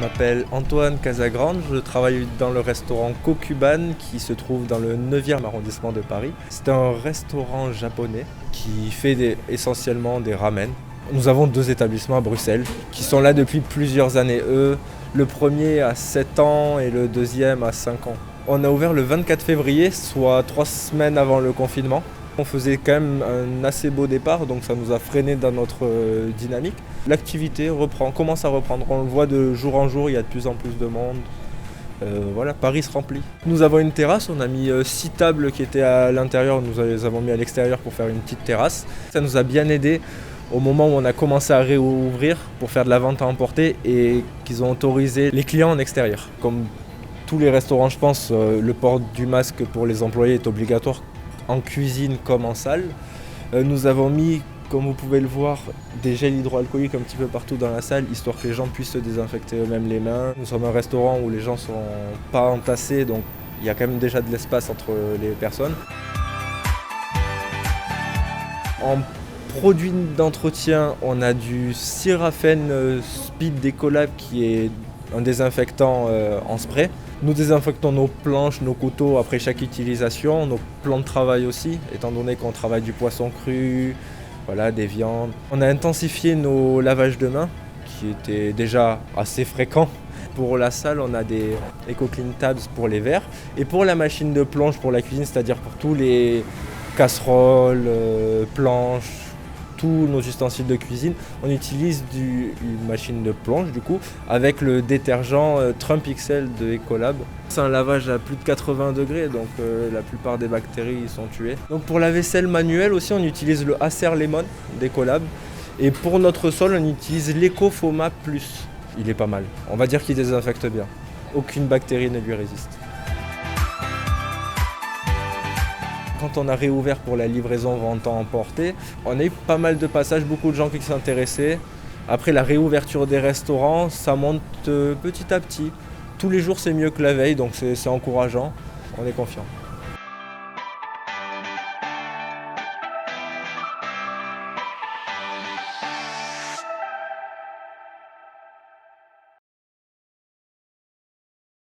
m'appelle Antoine Casagrande, je travaille dans le restaurant Kokuban qui se trouve dans le 9e arrondissement de Paris. C'est un restaurant japonais qui fait essentiellement des ramen. Nous avons 2 établissements à Bruxelles qui sont là depuis plusieurs années. Le premier a 7 ans et le deuxième a 5 ans. On a ouvert le 24 février, soit 3 semaines avant le confinement. On faisait quand même un assez beau départ, donc ça nous a freiné dans notre dynamique. L'activité commence à reprendre. On le voit de jour en jour, il y a de plus en plus de monde. Voilà, Paris se remplit. Nous avons une terrasse, on a mis 6 tables qui étaient à l'intérieur, nous les avons mis à l'extérieur pour faire une petite terrasse. Ça nous a bien aidé au moment où on a commencé à réouvrir pour faire de la vente à emporter et qu'ils ont autorisé les clients en extérieur. Comme tous les restaurants, je pense, le port du masque pour les employés est obligatoire en cuisine comme en salle. Nous avons mis, comme vous pouvez le voir, des gels hydroalcooliques un petit peu partout dans la salle, histoire que les gens puissent se désinfecter eux-mêmes les mains. Nous sommes un restaurant où les gens ne sont pas entassés, donc il y a quand même déjà de l'espace entre les personnes. En produit d'entretien, on a du Cerafen Speed d'Ecolab qui est un désinfectant en spray. Nous désinfectons nos planches, nos couteaux après chaque utilisation, nos plans de travail aussi, étant donné qu'on travaille du poisson cru, voilà, des viandes. On a intensifié nos lavages de mains, qui étaient déjà assez fréquents. Pour la salle, on a des EcoClean Tabs pour les verres. Et pour la machine de plonge pour la cuisine, c'est-à-dire pour tous les casseroles, planches, tous nos ustensiles de cuisine, on utilise une machine de plonge du coup avec le détergent Trump XL de Ecolab. C'est un lavage à plus de 80 degrés, donc la plupart des bactéries sont tuées. Donc pour la vaisselle manuelle aussi, on utilise le Acer Lemon d'Ecolab. Et pour notre sol, on utilise l'Ecofoma Plus. Il est pas mal. On va dire qu'il désinfecte bien. Aucune bactérie ne lui résiste. Quand on a réouvert pour la livraison vente à emporter, on a eu pas mal de passages, beaucoup de gens qui s'intéressaient. Après la réouverture des restaurants, ça monte petit à petit. Tous les jours c'est mieux que la veille, donc c'est encourageant, on est confiant.